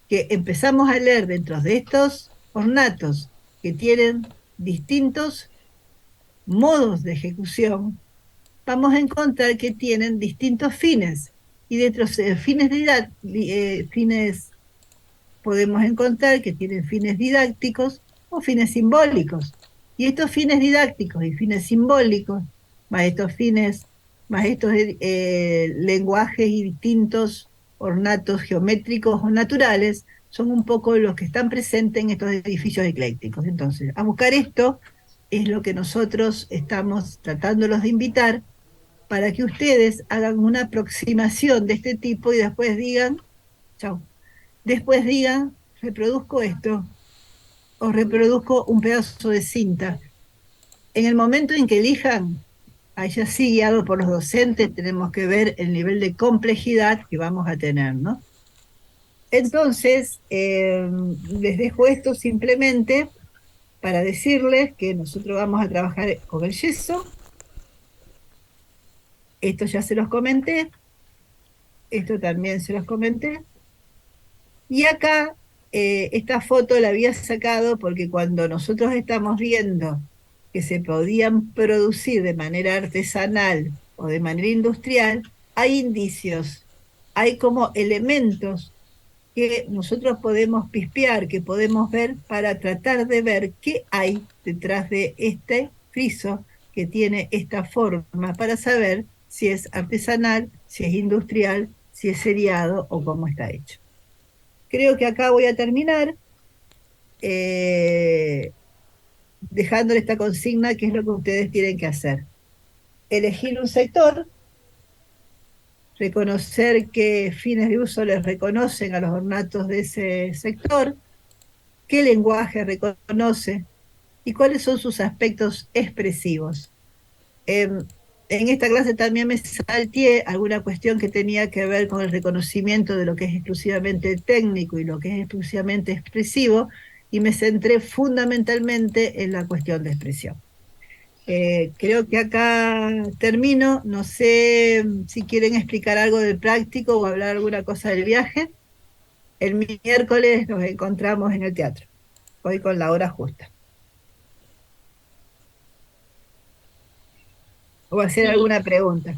S1: que empezamos a leer dentro de estos ornatos que tienen distintos modos de ejecución, vamos a encontrar que tienen distintos fines. Y dentro de fines podemos encontrar que tienen fines didácticos o fines simbólicos. Y estos fines didácticos y fines simbólicos, más estos fines, más estos lenguajes y distintos ornatos geométricos o naturales, son un poco los que están presentes en estos edificios eclécticos. Entonces, a buscar esto es lo que nosotros estamos tratándolos de invitar para que ustedes hagan una aproximación de este tipo y después digan, chao, después digan, reproduzco esto o reproduzco un pedazo de cinta. En el momento en que elijan, allá sí, guiado por los docentes, tenemos que ver el nivel de complejidad que vamos a tener, ¿no? Entonces, les dejo esto simplemente para decirles que nosotros vamos a trabajar con el yeso. Esto ya se los comenté, esto también se los comenté. Y acá, esta foto la había sacado porque cuando nosotros estamos viendo que se podían producir de manera artesanal o de manera industrial, hay indicios, hay como elementos que nosotros podemos pispear, que podemos ver para tratar de ver qué hay detrás de este friso que tiene esta forma, para saber si es artesanal, si es industrial, si es seriado o cómo está hecho. Creo que acá voy a terminar eh, dejándole esta consigna, que es lo que ustedes tienen que hacer. Elegir un sector, reconocer qué fines de uso les reconocen a los ornatos de ese sector, qué lenguaje reconoce y cuáles son sus aspectos expresivos. En esta clase también me salteé alguna cuestión que tenía que ver con el reconocimiento de lo que es exclusivamente técnico y lo que es exclusivamente expresivo, y me centré fundamentalmente en la cuestión de expresión. Creo que acá termino. No sé si quieren explicar algo del práctico o hablar alguna cosa del viaje. El miércoles nos encontramos en el teatro, hoy con la hora justa. O hacer
S3: Sí,
S1: alguna pregunta.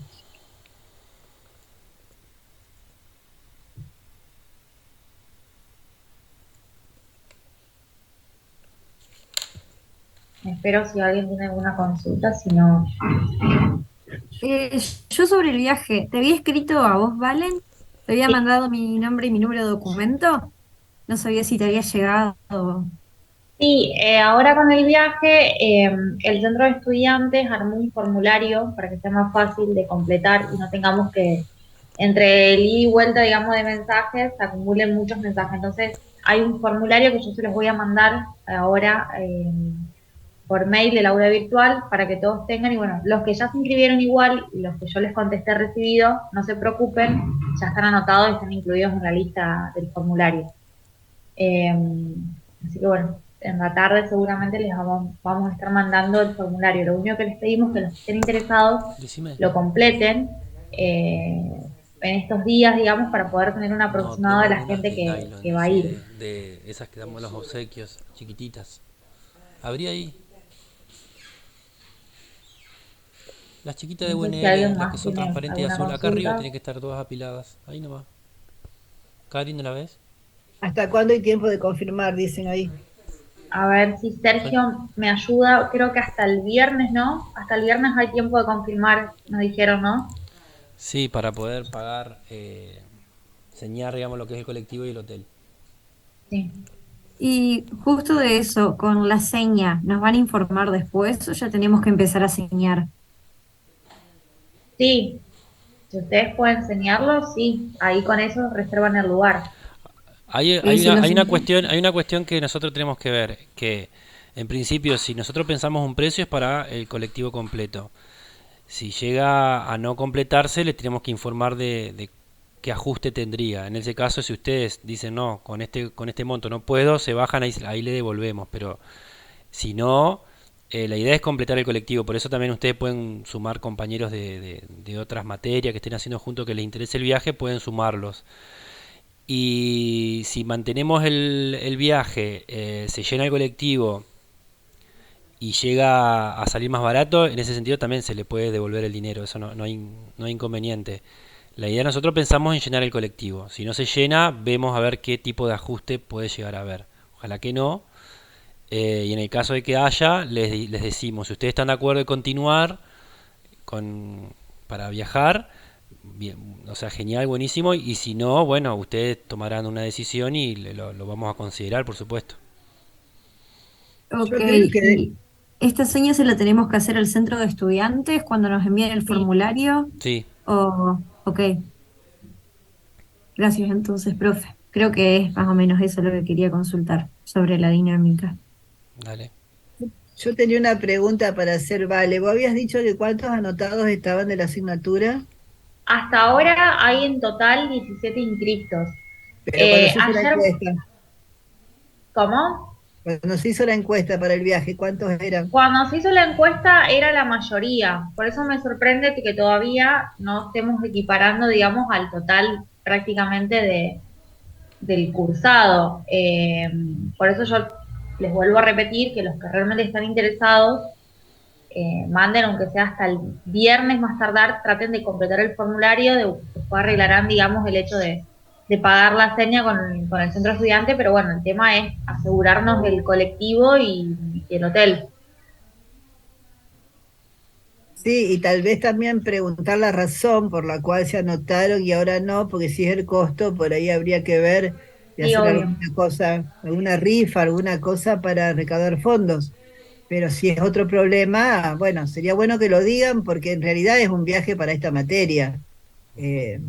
S4: espero si alguien tiene alguna consulta, si no.
S5: Yo sobre el viaje, ¿te había escrito a vos, Valen? ¿Te había mandado mi nombre y mi número de documento? No sabía si te había llegado.
S4: Sí, ahora con el viaje, el centro de estudiantes armó un formulario para que sea más fácil de completar y no tengamos que, entre el ida y vuelta, digamos, de mensajes, se acumulen muchos mensajes. Entonces, hay un formulario que yo se los voy a mandar ahora por mail del aula virtual para que todos tengan. Y bueno, los que ya se inscribieron igual y los que yo les contesté recibido, no se preocupen, ya están anotados y están incluidos en la lista del formulario. Eh, Así que bueno, en la tarde seguramente les vamos a estar mandando el formulario. Lo único que les pedimos es que los que estén interesados
S2: Decime.
S4: lo completen en estos días, digamos, para poder tener un
S2: No,
S4: aproximado de
S2: tengo
S4: la
S2: unas
S4: gente
S2: de nylon,
S4: que va a
S2: así
S4: ir.
S2: de esas que damos los obsequios, chiquititas. ¿Habría ahí? Las chiquitas de
S4: No sé si
S2: UNL,
S4: alguien
S2: las que
S4: más
S2: son
S4: tiene
S2: transparentes y
S4: alguna
S2: azul. Acá arriba
S4: consulta.
S2: tienen que estar todas apiladas. Ahí nomás. Karin, ¿no la ves?
S1: ¿Hasta cuándo hay tiempo de confirmar? Dicen ahí.
S4: A ver si
S2: Son-
S4: Sergio me ayuda, creo que hasta el viernes, ¿no? Hasta el viernes hay tiempo de confirmar, nos dijeron, ¿no?
S2: Sí, para poder pagar, señar, digamos, lo que es el colectivo y el hotel.
S4: Sí.
S5: Y justo de eso, con la seña, ¿nos van a informar después o ya tenemos que empezar a señar?
S4: Sí, si ustedes pueden enseñarlo, sí, ahí con eso reservan el lugar.
S5: Y si los...
S2: Hay una cuestión que nosotros tenemos que ver, que en principio si nosotros pensamos un precio es para el colectivo completo. Si llega a no completarse, le tenemos que informar de qué ajuste tendría. En ese caso, si ustedes dicen no, con este monto no puedo, se bajan, ahí le devolvemos. Pero si no, la idea es completar el colectivo. Por eso también ustedes pueden sumar compañeros de otras materias que estén haciendo juntos que les interese el viaje, pueden sumarlos. Y si mantenemos el viaje, se llena el colectivo y llega a salir más barato, en ese sentido también se le puede devolver el dinero, eso no hay inconveniente. La idea nosotros pensamos en llenar el colectivo. Si no se llena, vemos a ver qué tipo de ajuste puede llegar a haber. Ojalá que no. Y en el caso de que haya, les decimos, si ustedes están de acuerdo de continuar para viajar, bien, o sea, genial, buenísimo. Y si no, bueno, ustedes tomarán una decisión y lo vamos a considerar, por supuesto.
S5: Ok,
S1: Yo creo que
S5: y esta seña se la tenemos que hacer al centro de estudiantes cuando nos envíen el
S4: Sí,
S5: formulario.
S2: Sí,
S5: Ok, gracias entonces, profe. Creo que es más o menos eso lo que quería consultar sobre la dinámica.
S2: dale.
S1: yo tenía una pregunta para hacer, Vale. ¿Vos habías dicho que cuántos anotados estaban de la asignatura?
S4: hasta ahora hay en total 17 inscriptos.
S1: Pero cuando se hizo la
S4: Ayer,
S1: encuesta,
S4: ¿cómo?
S1: cuando se hizo la encuesta para el viaje, ¿cuántos eran?
S4: Cuando se hizo la encuesta era la mayoría, por eso me sorprende que todavía no estemos equiparando, digamos, al total prácticamente del cursado. Por eso yo les vuelvo a repetir que los que realmente están interesados manden, aunque sea hasta el viernes más tardar, traten de completar el formulario, después arreglarán, digamos, el hecho de pagar la seña con el centro estudiante, pero bueno, el tema es asegurarnos del colectivo y el hotel.
S1: Sí, y tal vez también preguntar la razón por la cual se anotaron y ahora no, porque si es el costo, por ahí habría que ver de
S4: Sí,
S1: hacer
S4: obvio.
S1: alguna cosa, alguna rifa, alguna cosa para recaudar fondos. Pero si es otro problema, bueno, sería bueno que lo digan porque en realidad es un viaje para esta materia. Eh,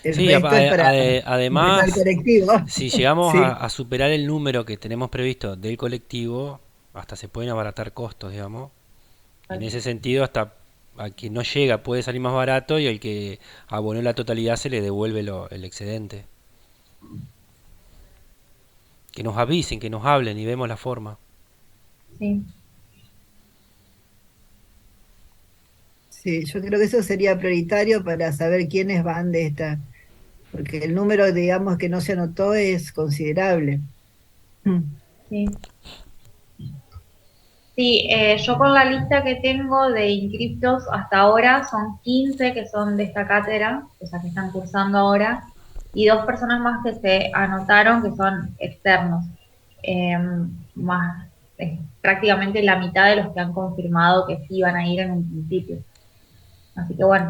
S1: el
S2: Sí,
S1: resto es para completar el
S2: además,
S1: colectivo.
S2: si llegamos
S1: Sí.
S2: a superar el número que tenemos previsto del colectivo, hasta se pueden abaratar costos, digamos. En ese sentido, hasta a quien no llega puede salir más barato y al que abonó la totalidad se le devuelve el excedente. Que nos avisen, que nos hablen y vemos la forma.
S4: Sí.
S1: Sí, yo creo que eso sería prioritario para saber quiénes van de esta, porque el número, digamos, que no se anotó es considerable. Mm.
S4: Sí. Sí, yo con la lista que tengo de inscriptos hasta ahora son 15 que son de esta cátedra, o sea, que están cursando ahora, y dos personas más que se anotaron que son externos. Eh, más prácticamente la mitad de los que han confirmado que sí van a ir en un principio. Así que bueno.